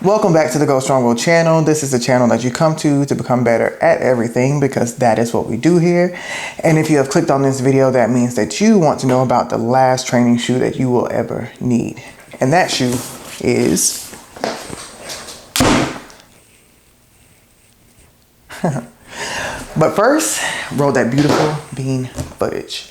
Welcome back to the Go Strong Go channel. This is the channel that you come to become better at everything, because that is what we do here. And if you have clicked on this video, that means that you want to know about the last training shoe that you will ever need. And that shoe is but first, roll that beautiful bean footage.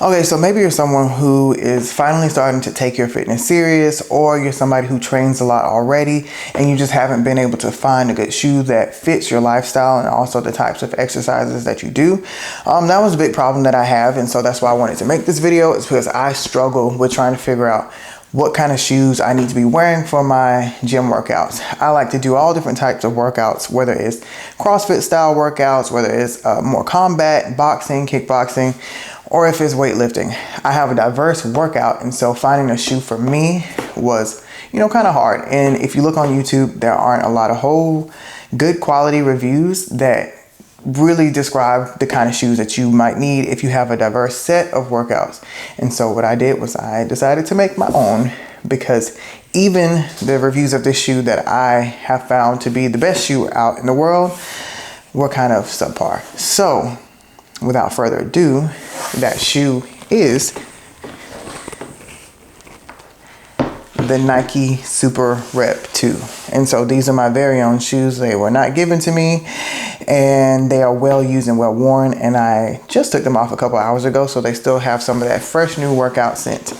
Okay, so maybe you're someone who is finally starting to take your fitness serious, or you're somebody who trains a lot already and you just haven't been able to find a good shoe that fits your lifestyle and also the types of exercises that you do. That was a big problem that I have, and so that's why I wanted to make this video. It's because I struggle with trying to figure out what kind of shoes I need to be wearing for my gym workouts. I like to do all different types of workouts, whether it's CrossFit style workouts, whether it's more combat, boxing, kickboxing, or if it's weightlifting. I have a diverse workout, and so finding a shoe for me was, kind of hard. And if you look on YouTube, there aren't a lot of whole good quality reviews that really describe the kind of shoes that you might need if you have a diverse set of workouts. And so what I did was I decided to make my own, because even the reviews of this shoe that I have found to be the best shoe out in the world were kind of subpar. So without further ado, that shoe is the Nike Superrep 2. And so these are my very own shoes. They were not given to me, and they are well used and well worn, and I just took them off a couple hours ago, so they still have some of that fresh new workout scent,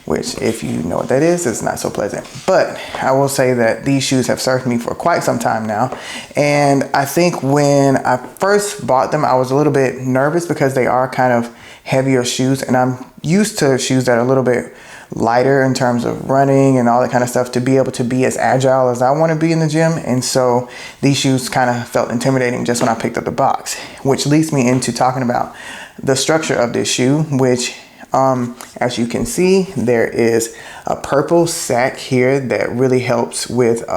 which, if you know what that is not so pleasant. But I will say that these shoes have served me for quite some time now. And I think when I first bought them, I was a little bit nervous because they are kind of heavier shoes, and I'm used to shoes that are a little bit lighter in terms of running and all that kind of stuff, to be able to be as agile as I want to be in the gym. And so these shoes kind of felt intimidating just when I picked up the box, which leads me into talking about the structure of this shoe, which as you can see, there is a purple sack here that really helps with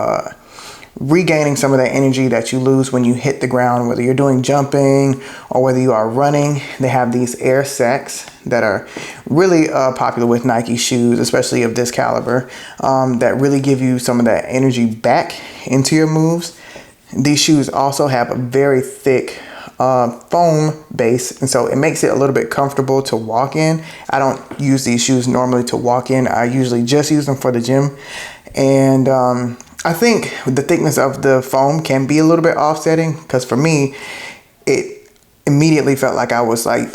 regaining some of that energy that you lose when you hit the ground, whether you're doing jumping or whether you are running. They have these air sacks that are really popular with Nike shoes, especially of this caliber, that really give you some of that energy back into your moves. These shoes also have a very thick foam base, and so it makes it a little bit comfortable to walk in. I don't use these shoes normally to walk in. I usually just use them for the gym. And I think the thickness of the foam can be a little bit offsetting, because for me, it immediately felt like I was like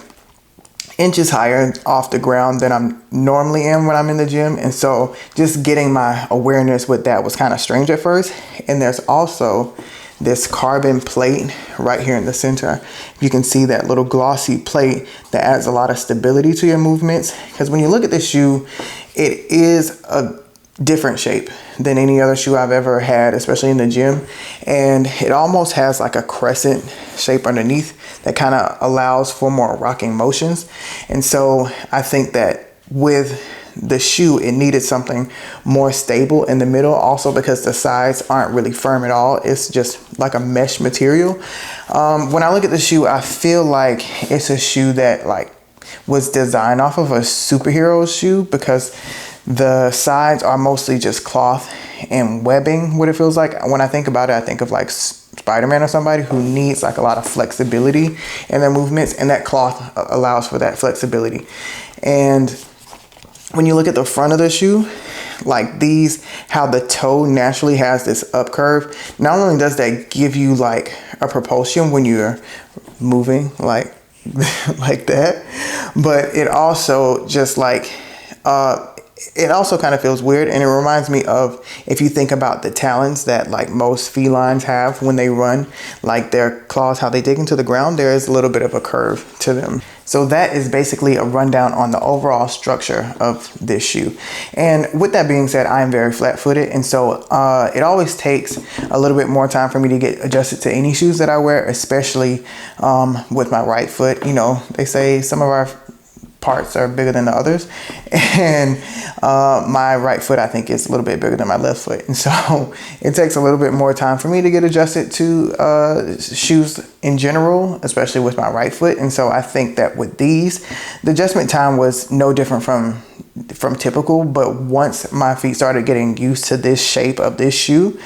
inches higher off the ground than I'm normally am when I'm in the gym. And so just getting my awareness with that was kind of strange at first. And there's also this carbon plate right here in the center. You can see that little glossy plate that adds a lot of stability to your movements, because when you look at this shoe, it is a different shape than any other shoe I've ever had, especially in the gym. And it almost has like a crescent shape underneath that kind of allows for more rocking motions. And so I think that with the shoe, it needed something more stable in the middle, also because the sides aren't really firm at all. It's just like a mesh material. When I look at the shoe, I feel like it's a shoe that was designed off of a superhero shoe, because the sides are mostly just cloth and webbing, what it feels like. When I think about it, I think of like Spider-Man or somebody who needs like a lot of flexibility in their movements, and that cloth allows for that flexibility. And when you look at the front of the shoe, like these, how the toe naturally has this up curve, not only does that give you like a propulsion when you're moving like that, but it also just like it also kind of feels weird, and it reminds me of, if you think about the talons that like most felines have when they run, like their claws, how they dig into the ground, there is a little bit of a curve to them. So that is basically a rundown on the overall structure of this shoe. And with that being said, I am very flat-footed, and so it always takes a little bit more time for me to get adjusted to any shoes that I wear, especially with my right foot. You know, they say some of our parts are bigger than the others, and my right foot I think is a little bit bigger than my left foot, and so it takes a little bit more time for me to get adjusted to shoes in general, especially with my right foot. And so I think that with these, the adjustment time was no different from typical, but once my feet started getting used to this shape of this shoe,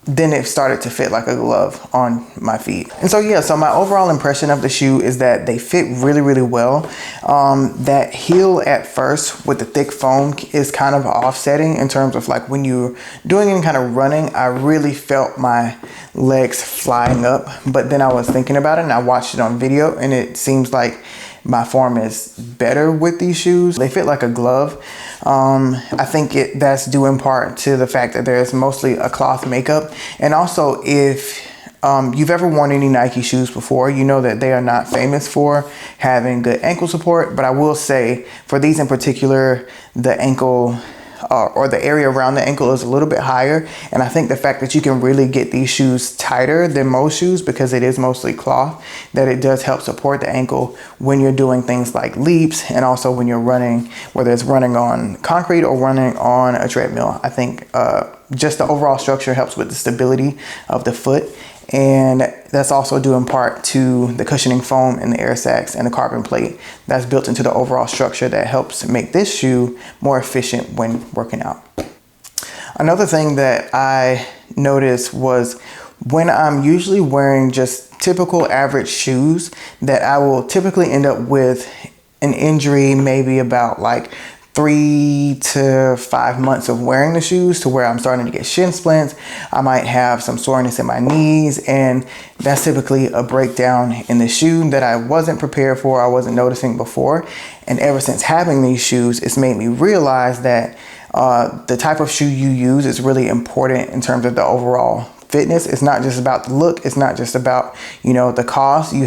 then it started to fit like a glove on my feet. And so yeah, so my overall impression of the shoe is that they fit really, really well. That heel at first with the thick foam is kind of offsetting in terms of like when you're doing any kind of running, I really felt my legs flying up. But then I was thinking about it and I watched it on video, and it seems like my form is better with these shoes. They fit like a glove. I think that's due in part to the fact that there's mostly a cloth makeup. And also, if you've ever worn any Nike shoes before, you know that they are not famous for having good ankle support. But I will say for these in particular, the ankle or the area around the ankle is a little bit higher. And I think the fact that you can really get these shoes tighter than most shoes, because it is mostly cloth, that it does help support the ankle when you're doing things like leaps, and also when you're running, whether it's running on concrete or running on a treadmill. I think just the overall structure helps with the stability of the foot. And that's also due in part to the cushioning foam and the air sacs and the carbon plate that's built into the overall structure that helps make this shoe more efficient when working out. Another thing that I noticed was when I'm usually wearing just typical average shoes, that I will typically end up with an injury maybe about like 3 to 5 months of wearing the shoes, to where I'm starting to get shin splints. I might have some soreness in my knees, and that's typically a breakdown in the shoe that I wasn't prepared for, I wasn't noticing before. And ever since having these shoes, it's made me realize that the type of shoe you use is really important in terms of the overall fitness. It's not just about the look. It's not just about, you know, the cost. You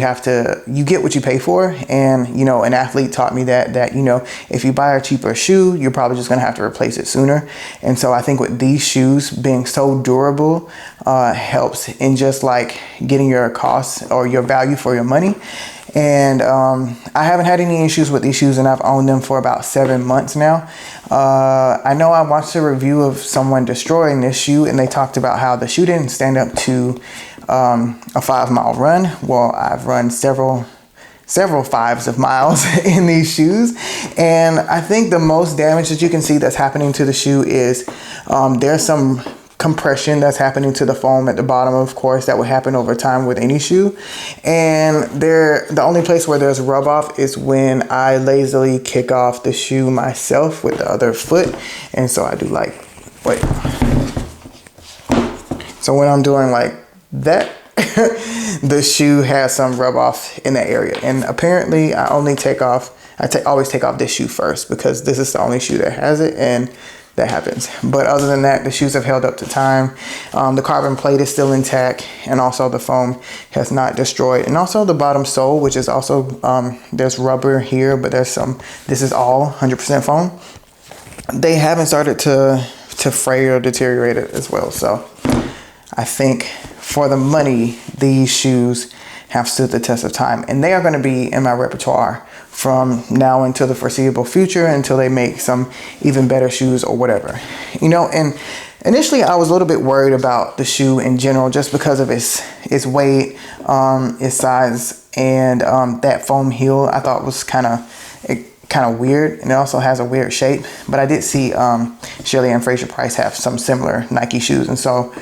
get what you pay for. And, you know, an athlete taught me that, you know, if you buy a cheaper shoe, you're probably just going to have to replace it sooner. And so I think with these shoes being so durable, helps in just like getting your cost or your value for your money. And I haven't had any issues with these shoes, and I've owned them for about 7 months now. I know I watched a review of someone destroying this shoe, and they talked about how the shoe didn't stand up to a 5-mile run. Well, I've run several 5s of miles in these shoes, and I think the most damage that you can see that's happening to the shoe is there's some compression that's happening to the foam at the bottom, of course, that would happen over time with any shoe. And the only place where there's rub off is when I lazily kick off the shoe myself with the other foot. And so I do like, so when I'm doing like that, the shoe has some rub off in that area. And apparently I always take off this shoe first, because this is the only shoe that has it, and that happens. But other than that, the shoes have held up to time. The carbon plate is still intact, and also the foam has not destroyed. And also the bottom sole, which is also, there's rubber here, but this is all 100% foam. They haven't started to fray or deteriorate it as well. So I think for the money, these shoes have stood the test of time, and they are going to be in my repertoire from now until the foreseeable future, until they make some even better shoes or whatever, you know. And initially I was a little bit worried about the shoe in general, just because of its weight, its size, and that foam heel I thought was kind of weird, and it also has a weird shape. But I did see Shirley and Fraser Price have some similar Nike shoes, and so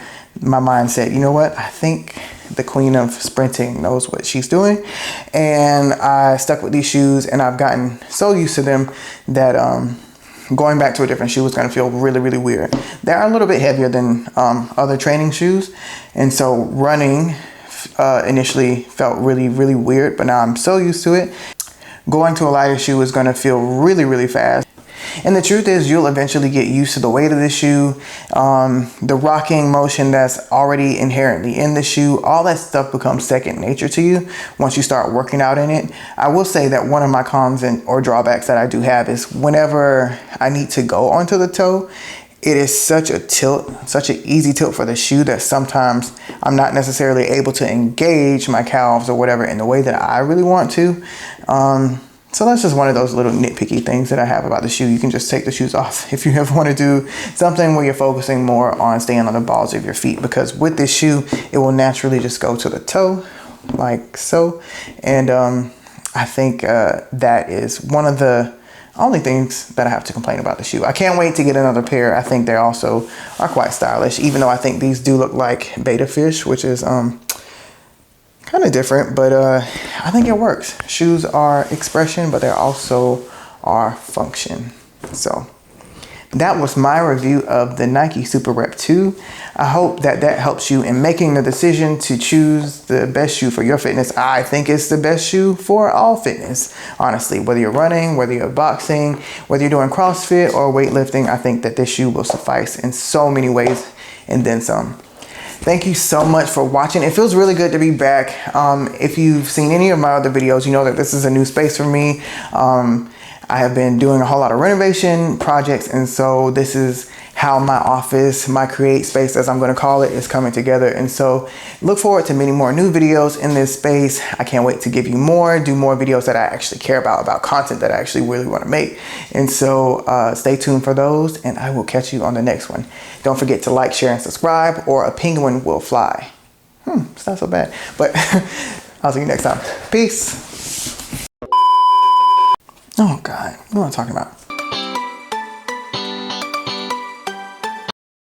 my mind said, you know what, I think the queen of sprinting knows what she's doing. And I stuck with these shoes, and I've gotten so used to them that going back to a different shoe is going to feel really, really weird. They're a little bit heavier than other training shoes, and so running initially felt really, really weird, but now I'm so used to it. Going to a lighter shoe is going to feel really, really fast. And the truth is, you'll eventually get used to the weight of the shoe, the rocking motion that's already inherently in the shoe. All that stuff becomes second nature to you once you start working out in it. I will say that one of my cons or drawbacks that I do have is whenever I need to go onto the toe, it is such a tilt, such an easy tilt for the shoe that sometimes I'm not necessarily able to engage my calves or whatever in the way that I really want to. So that's just one of those little nitpicky things that I have about the shoe. You can just take the shoes off if you ever want to do something where you're focusing more on staying on the balls of your feet, because with this shoe, it will naturally just go to the toe like so. And I think that is one of the only things that I have to complain about the shoe. I can't wait to get another pair. I think they also are quite stylish, even though I think these do look like beta fish, which is kind of different, but I think it works. Shoes are expression, but they also are function. So that was my review of the Nike Superrep 2. I hope that helps you in making the decision to choose the best shoe for your fitness. I think it's the best shoe for all fitness, honestly. Whether you're running, whether you're boxing, whether you're doing CrossFit or weightlifting, I think that this shoe will suffice in so many ways and then some. Thank you so much for watching. It feels really good to be back. If you've seen any of my other videos, you know that this is a new space for me. I have been doing a whole lot of renovation projects, and so this is how my office, my create space, as I'm going to call it, is coming together. And so look forward to many more new videos in this space. I can't wait to give you more, do more videos that I actually care about content that I actually really want to make. And so stay tuned for those, and I will catch you on the next one. Don't forget to like, share, and subscribe, or a penguin will fly. It's not so bad, but I'll see you next time. Peace. Oh God, what am I talking about?